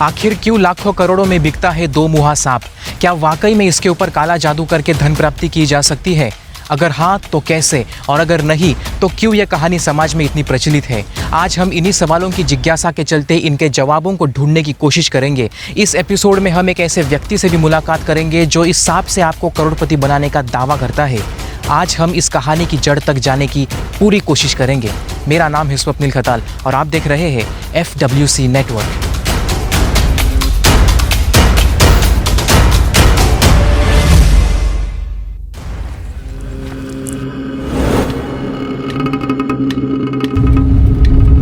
आखिर क्यों लाखों करोड़ों में बिकता है दो मुहा सांप? क्या वाकई में इसके ऊपर काला जादू करके धन प्राप्ति की जा सकती है? अगर हाँ तो कैसे, और अगर नहीं तो क्यों यह कहानी समाज में इतनी प्रचलित है? आज हम इन्हीं सवालों की जिज्ञासा के चलते इनके जवाबों को ढूंढने की कोशिश करेंगे। इस एपिसोड में हम एक ऐसे व्यक्ति से भी मुलाकात करेंगे जो इस सांप से आपको करोड़पति बनाने का दावा करता है। आज हम इस कहानी की जड़ तक जाने की पूरी कोशिश करेंगे। मेरा नाम है स्वप्निल खताल और आप देख रहे हैं FWC नेटवर्क।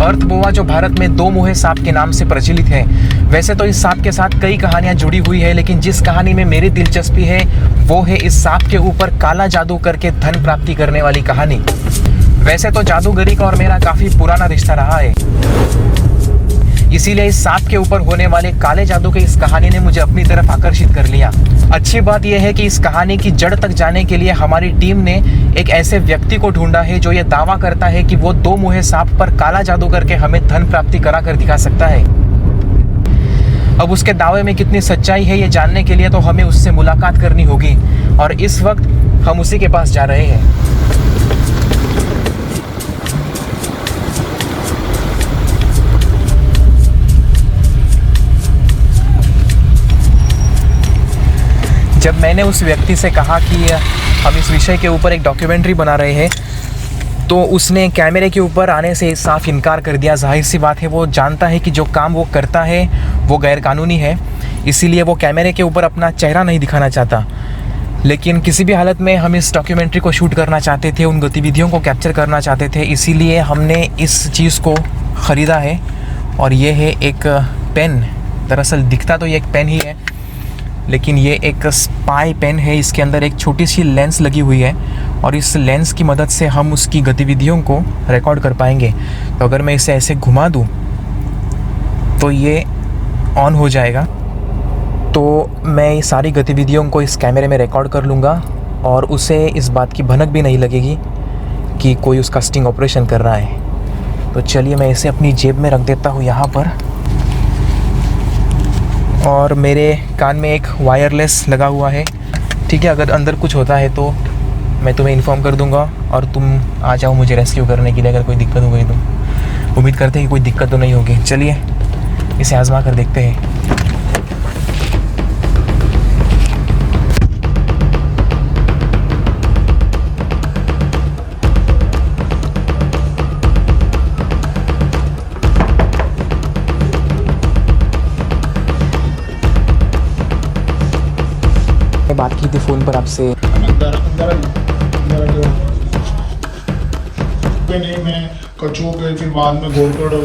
अर्थ बोआ जो भारत में दो मुहे सांप के नाम से प्रचलित है। वैसे तो इस सांप के साथ कई कहानियां जुड़ी हुई है, लेकिन जिस कहानी में मेरी दिलचस्पी है वो है इस सांप के ऊपर काला जादू करके धन प्राप्ति करने वाली कहानी। वैसे तो जादूगरी का और मेरा काफी पुराना रिश्ता रहा है, इसीलिए इस सांप के ऊपर होने वाले काले जादू की इस कहानी ने मुझे अपनी तरफ आकर्षित कर लिया। अच्छी बात यह है कि इस कहानी की जड़ तक जाने के लिए हमारी टीम ने एक ऐसे व्यक्ति को ढूंढा है जो ये दावा करता है कि वो दो मुहे सांप पर काला जादू करके हमें धन प्राप्ति करा कर दिखा सकता है। अब उसके दावे में कितनी सच्चाई है ये जानने के लिए तो हमें उससे मुलाकात करनी होगी, और इस वक्त हम उसी के पास जा रहे हैं। जब मैंने उस व्यक्ति से कहा कि हम इस विषय के ऊपर एक डॉक्यूमेंट्री बना रहे हैं, तो उसने कैमरे के ऊपर आने से साफ इनकार कर दिया। जाहिर सी बात है, वो जानता है कि जो काम वो करता है वो गैरकानूनी है, इसीलिए वो कैमरे के ऊपर अपना चेहरा नहीं दिखाना चाहता। लेकिन किसी भी हालत में हम इस डॉक्यूमेंट्री को शूट करना चाहते थे, उन गतिविधियों को कैप्चर करना चाहते थे, इसीलिए हमने इस चीज़ को ख़रीदा है। और ये है एक पेन। दरअसल दिखता तो ये एक पेन ही है, लेकिन ये एक स्पाई पेन है। इसके अंदर एक छोटी सी लेंस लगी हुई है और इस लेंस की मदद से हम उसकी गतिविधियों को रिकॉर्ड कर पाएंगे। तो अगर मैं इसे ऐसे घुमा दूँ तो ये ऑन हो जाएगा, तो मैं ये सारी गतिविधियों को इस कैमरे में रिकॉर्ड कर लूँगा और उसे इस बात की भनक भी नहीं लगेगी कि कोई उसका स्टिंग ऑपरेशन कर रहा है। तो चलिए मैं इसे अपनी जेब में रख देता हूँ यहाँ पर, और मेरे कान में एक वायरलेस लगा हुआ है। ठीक है, अगर अंदर कुछ होता है तो मैं तुम्हें इन्फॉर्म कर दूंगा और तुम आ जाओ मुझे रेस्क्यू करने के लिए अगर कोई दिक्कत हो गई तो। उम्मीद करते हैं कि कोई दिक्कत तो नहीं होगी। चलिए इसे आजमा कर देखते हैं। बात की थी फ़ोन पर आपसे।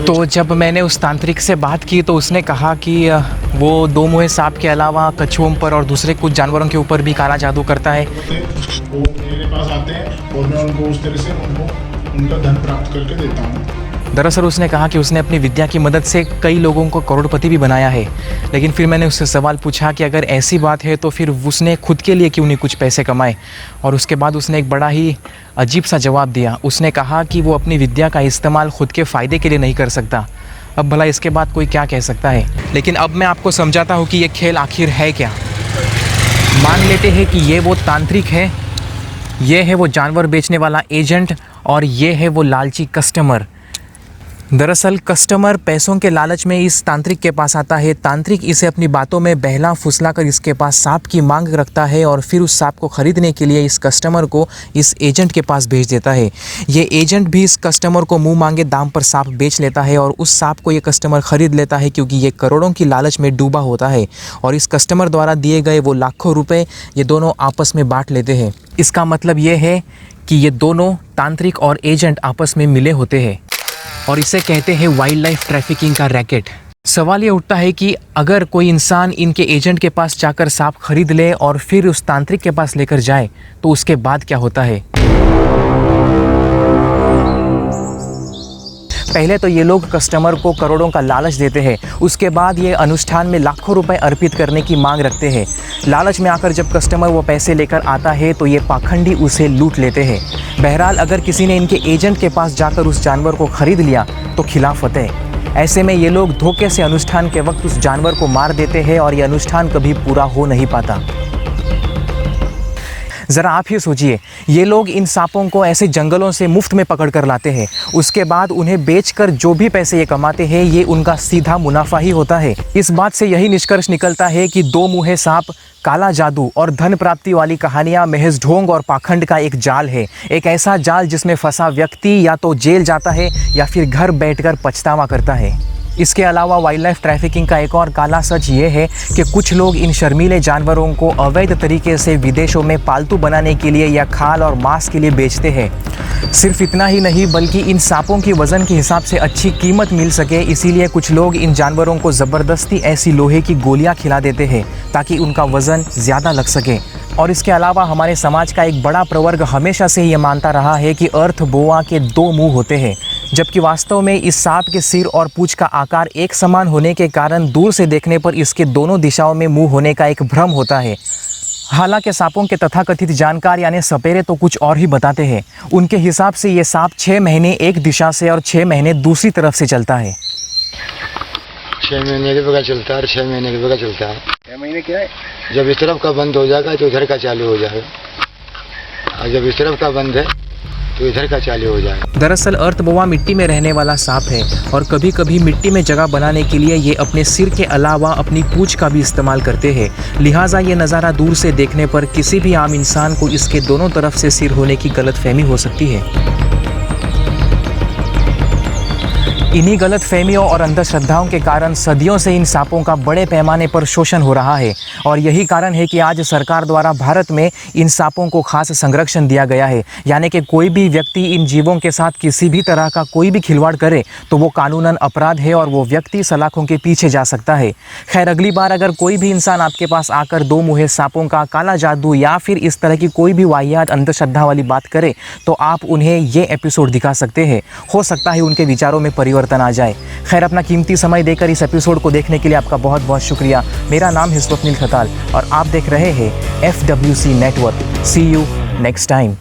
तो जब मैंने उस तांत्रिक से बात की तो उसने कहा कि वो दो मुहे सांप के अलावा कछुओं पर और दूसरे कुछ जानवरों के ऊपर भी काला जादू करता है। वो मेरे पास आते हैं और मैं उनको उस तरह से उनका धन प्राप्त करके देता हूँ। दरअसल उसने कहा कि उसने अपनी विद्या की मदद से कई लोगों को करोड़पति भी बनाया है। लेकिन फिर मैंने उससे सवाल पूछा कि अगर ऐसी बात है तो फिर उसने खुद के लिए क्यों नहीं कुछ पैसे कमाए, और उसके बाद उसने एक बड़ा ही अजीब सा जवाब दिया। उसने कहा कि वो अपनी विद्या का इस्तेमाल खुद के फ़ायदे के लिए नहीं कर सकता। अब भला इसके बाद कोई क्या कह सकता है। लेकिन अब मैं आपको समझाता हूँ कि ये खेल आखिर है क्या। मान लेते हैं कि ये वो तांत्रिक है, ये है वो जानवर बेचने वाला एजेंट, और ये है वो लालची कस्टमर। दरअसल कस्टमर पैसों के लालच में इस तांत्रिक के पास आता है। तांत्रिक इसे अपनी बातों में बहला फुसला कर इसके पास सांप की मांग रखता है और फिर उस सांप को ख़रीदने के लिए इस कस्टमर को इस एजेंट के पास भेज देता है। ये एजेंट भी इस कस्टमर को मुंह मांगे दाम पर सांप बेच लेता है और उस सांप को ये कस्टमर ख़रीद लेता है, क्योंकि ये करोड़ों की लालच में डूबा होता है। और इस कस्टमर द्वारा दिए गए वो लाखों रुपये ये दोनों आपस में बांट लेते हैं। इसका मतलब ये है कि ये दोनों तांत्रिक और एजेंट आपस में मिले होते हैं, और इसे कहते हैं वाइल्ड लाइफ ट्रैफिकिंग का रैकेट। सवाल ये उठता है कि अगर कोई इंसान इनके एजेंट के पास जाकर सांप खरीद ले और फिर उस तांत्रिक के पास लेकर जाए तो उसके बाद क्या होता है। पहले तो ये लोग कस्टमर को करोड़ों का लालच देते हैं, उसके बाद ये अनुष्ठान में लाखों रुपए अर्पित करने की मांग रखते हैं। लालच में आकर जब कस्टमर वो पैसे लेकर आता है तो ये पाखंडी उसे लूट लेते हैं। बहरहाल अगर किसी ने इनके एजेंट के पास जाकर उस जानवर को ख़रीद लिया तो खिलाफत है। ऐसे में ये लोग धोखे से अनुष्ठान के वक्त उस जानवर को मार देते हैं और ये अनुष्ठान कभी पूरा हो नहीं पाता। ज़रा आप ही सोचिए, ये लोग इन सांपों को ऐसे जंगलों से मुफ्त में पकड़ कर लाते हैं, उसके बाद उन्हें बेचकर जो भी पैसे ये कमाते हैं ये उनका सीधा मुनाफा ही होता है। इस बात से यही निष्कर्ष निकलता है कि दो मुँहे सांप, काला जादू और धन प्राप्ति वाली कहानियाँ महज ढोंग और पाखंड का एक जाल है, एक ऐसा जाल जिसमें फंसा व्यक्ति या तो जेल जाता है या फिर घर बैठकर पछतावा करता है। इसके अलावा वाइल्ड लाइफ ट्रैफिकिंग का एक और काला सच ये है कि कुछ लोग इन शर्मीले जानवरों को अवैध तरीके से विदेशों में पालतू बनाने के लिए या खाल और मांस के लिए बेचते हैं। सिर्फ इतना ही नहीं बल्कि इन सांपों की वज़न के हिसाब से अच्छी कीमत मिल सके इसीलिए कुछ लोग इन जानवरों को ज़बरदस्ती ऐसी लोहे की गोलियां खिला देते हैं ताकि उनका वज़न ज़्यादा लग सके। और इसके अलावा हमारे समाज का एक बड़ा प्रवर्ग हमेशा से ये मानता रहा है कि अर्थ बोआ के दो मुंह होते हैं, जबकि वास्तव में इस सांप के सिर और पूंछ का आकार एक समान होने के कारण दूर से देखने पर इसके दोनों दिशाओं में मुंह होने का एक भ्रम होता है। हालांकि सांपों के तथाकथित जानकार यानी सपेरे तो कुछ और ही बताते हैं। उनके हिसाब से ये सांप 6 महीने एक दिशा से और 6 महीने दूसरी तरफ से चलता है। 6 महीने के बगैर चलता है और 6 महीने के बगैर चलता है। 6 महीने क्या है? जब इस तरफ का बंद हो जाएगा तो इधर का चालू हो जाएगा, और जब इस तरफ का बंद है तो इधर का चालू हो जाएगा। दरअसल अर्थबोआ मिट्टी में रहने वाला सांप है और कभी कभी मिट्टी में जगह बनाने के लिए ये अपने सिर के अलावा अपनी पूंछ का भी इस्तेमाल करते हैं। लिहाजा ये नज़ारा दूर से देखने पर किसी भी आम इंसान को इसके दोनों तरफ से सिर होने की गलतफहमी हो सकती है। इन्हीं गलतफहमियों और अंधश्रद्धाओं के कारण सदियों से इन सांपों का बड़े पैमाने पर शोषण हो रहा है और यही कारण है कि आज सरकार द्वारा भारत में इन सांपों को खास संरक्षण दिया गया है। यानी कि कोई भी व्यक्ति इन जीवों के साथ किसी भी तरह का कोई भी खिलवाड़ करे तो वो कानूनन अपराध है और वो व्यक्ति सलाखों के पीछे जा सकता है। खैर, अगली बार अगर कोई भी इंसान आपके पास आकर दो मुँहे सांपों का, काला जादू या फिर इस तरह की कोई भी वाहियात अंधश्रद्धा वाली बात करे तो आप उन्हें ये एपिसोड दिखा सकते हैं। हो सकता है उनके विचारों में परिवर्तन आ जाए। खैर, अपना कीमती समय देकर इस एपिसोड को देखने के लिए आपका बहुत बहुत शुक्रिया। मेरा नाम है स्वप्निल खताल और आप देख रहे हैं FWC network. See you next time.